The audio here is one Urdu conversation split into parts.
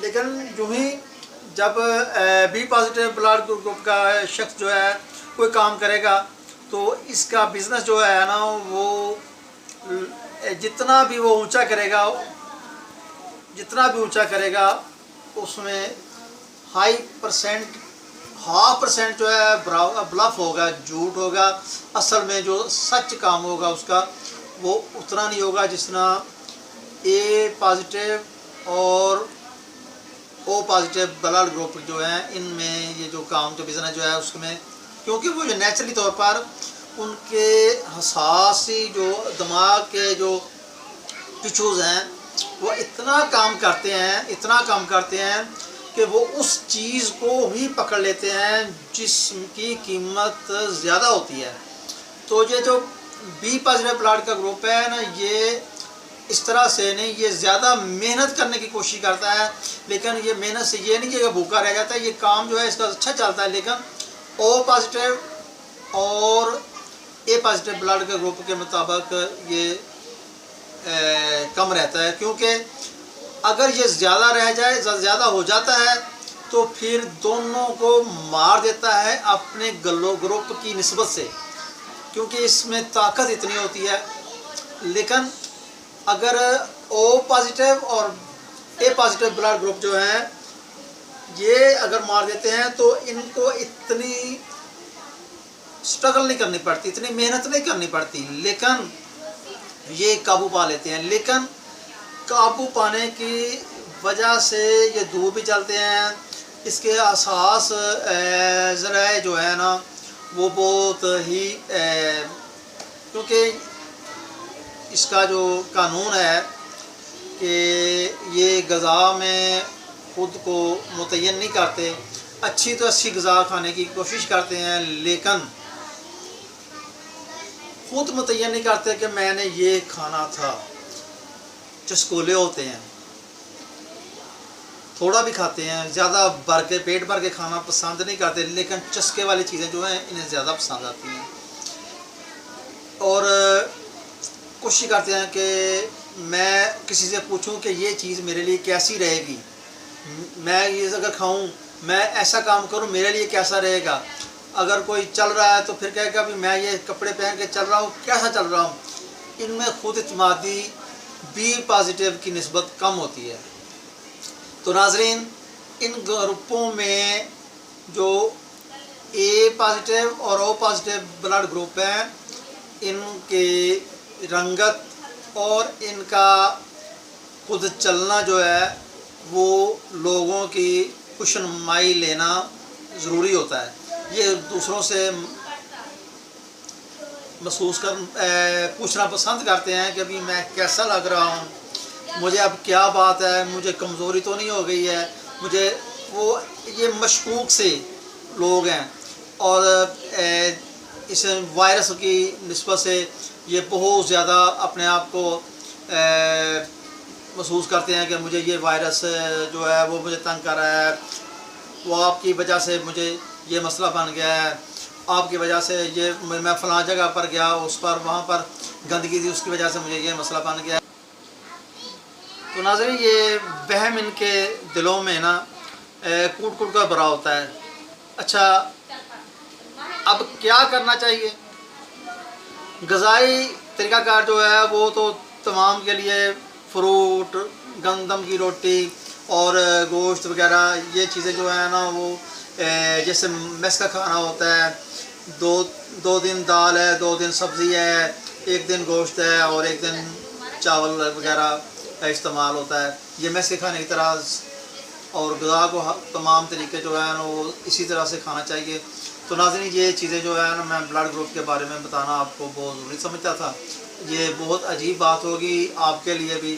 لیکن جو ہی جب بی پازیٹیو بلڈ گروپ کا شخص جو ہے کوئی کام کرے گا تو اس کا بزنس جو ہے نا وہ جتنا بھی وہ اونچا کرے گا اس میں ہائی پرسنٹ 0.5% جو ہے بلف ہوگا، جھوٹ ہوگا، اصل میں جو سچ کام ہوگا اس کا وہ اتنا نہیں ہوگا جتنا اے پازیٹیو اور او پازیٹیو بلڈ گروپ جو ہیں ان میں یہ جو کام جو بزنس جو ہے اس میں، کیونکہ وہ جو نیچرلی طور پر ان کے حساسی جو دماغ کے جو ٹشوز ہیں وہ اتنا کام کرتے ہیں کہ وہ اس چیز کو ہی پکڑ لیتے ہیں جس کی قیمت زیادہ ہوتی ہے۔ تو یہ جو بی پازیٹیو بلڈ کا گروپ ہے نا، یہ اس طرح سے نہیں، یہ زیادہ محنت کرنے کی کوشش کرتا ہے، لیکن یہ محنت سے یہ نہیں کہ بھوکا رہ جاتا ہے، یہ کام جو ہے اس کا اچھا چلتا ہے، لیکن او پازیٹیو اور اے پازیٹیو بلڈ کے گروپ کے مطابق یہ کم رہتا ہے، کیونکہ اگر یہ زیادہ ہو جاتا ہے تو پھر دونوں کو مار دیتا ہے اپنے گروپ کی نسبت سے، کیونکہ اس میں طاقت اتنی ہوتی ہے۔ لیکن اگر او پازیٹیو اور اے پازیٹیو بلڈ گروپ جو ہیں یہ اگر مار دیتے ہیں تو ان کو اتنی سٹرگل نہیں کرنی پڑتی، اتنی محنت نہیں کرنی پڑتی، لیکن یہ قابو پا لیتے ہیں۔ لیکن قابو پانے کی وجہ سے یہ دور بھی چلتے ہیں، اس کے اساس ذرائع جو ہے نا وہ بہت ہی کیونکہ اس کا جو قانون ہے کہ یہ غذا میں خود کو متعین نہیں کرتے، اچھی تو اچھی غذا کھانے کی کوشش کرتے ہیں لیکن خود متعین نہیں کرتے کہ میں نے یہ کھانا تھا۔ چسکولے ہوتے ہیں، تھوڑا بھی کھاتے ہیں، زیادہ پیٹ بھر کے کھانا پسند نہیں کرتے، لیکن چسکے والی چیزیں جو ہیں انہیں زیادہ پسند آتی ہیں، اور کوشش کرتے ہیں کہ میں کسی سے پوچھوں کہ یہ چیز میرے لیے کیسی رہے گی، میں یہ اگر کھاؤں، میں ایسا کام کروں میرے لیے کیسا رہے گا۔ اگر کوئی چل رہا ہے تو پھر کہے گا بھی میں یہ کپڑے پہن کے چل رہا ہوں، کیسا چل رہا ہوں۔ ان میں خود اعتمادی بی پازیٹیو کی نسبت کم ہوتی ہے۔ تو ناظرین، ان گروپوں میں جو اے پازیٹیو اور او پازیٹیو بلڈ گروپ ہیں، ان کی رنگت اور ان کا خود چلنا جو ہے وہ لوگوں کی خوشنمائی لینا ضروری ہوتا ہے۔ یہ دوسروں سے پوچھنا پسند کرتے ہیں کہ ابھی میں کیسا لگ رہا ہوں، مجھے اب کیا بات ہے، مجھے کمزوری تو نہیں ہو گئی ہے، یہ مشکوک سے لوگ ہیں، اور اس وائرس کی نسبت سے یہ بہت زیادہ اپنے آپ کو محسوس کرتے ہیں کہ مجھے یہ وائرس جو ہے وہ مجھے تنگ کر رہا ہے، وہ آپ کی وجہ سے مجھے یہ مسئلہ بن گیا ہے، آپ کی وجہ سے یہ میں فلاں جگہ پر گیا، وہاں پر گندگی تھی، اس کی وجہ سے مجھے یہ مسئلہ بن گیا ہے۔ تو ناظرین، یہ وہم ان کے دلوں میں نا کوٹ کوٹ کر بھرا ہوتا ہے۔ اچھا، اب کیا کرنا چاہیے؟ غذائی طریقہ کار جو ہے وہ تو تمام کے لیے فروٹ، گندم کی روٹی اور گوشت وغیرہ یہ چیزیں جو ہیں نا وہ جیسے میس کا کھانا ہوتا ہے، دو دن دال ہے، 2 دن سبزی ہے، 1 دن گوشت ہے اور 1 دن چاول وغیرہ کا استعمال ہوتا ہے، یہ میس کے کھانے کی طرح، اور غذا کو تمام طریقے جو ہے نا وہ اسی طرح سے کھانا چاہیے۔ تو ناظرین، یہ چیزیں جو ہے نا میں بلڈ گروپ کے بارے میں بتانا آپ کو بہت ضروری سمجھتا تھا۔ یہ بہت عجیب بات ہوگی آپ کے لیے بھی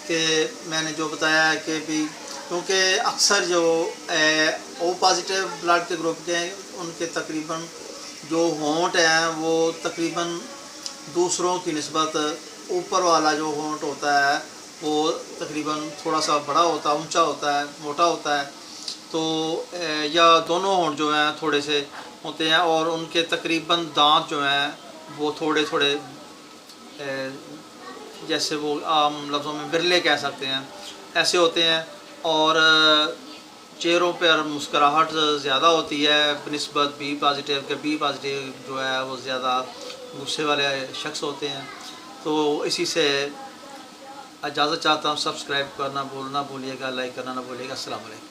کہ میں نے جو بتایا ہے کہ بھی، کیونکہ اکثر جو او پازیٹیو بلڈ کے گروپ کے ہیں ان کے تقریباً جو ہونٹ ہیں وہ تقریباً دوسروں کی نسبت اوپر والا جو ہونٹ ہوتا ہے وہ تقریباً تھوڑا سا بڑا ہوتا ہے، اونچا ہوتا ہے، موٹا ہوتا ہے، تو یا دونوں ہونٹ جو ہیں تھوڑے سے ہوتے ہیں، اور ان کے تقریباً دانت جو ہیں وہ تھوڑے تھوڑے جیسے وہ عام لفظوں میں برلے کہہ سکتے ہیں ایسے ہوتے ہیں، اور چہروں پر مسکراہٹ زیادہ ہوتی ہے بنسبت بی پازیٹیو کے. بی پازیٹیو جو ہے وہ زیادہ غصے والے شخص ہوتے ہیں. تو اسی سے اجازت چاہتا ہوں. سبسکرائب کرنا بھولنا بھولیے گا, لائک کرنا نہ بھولیے گا. السلام علیکم.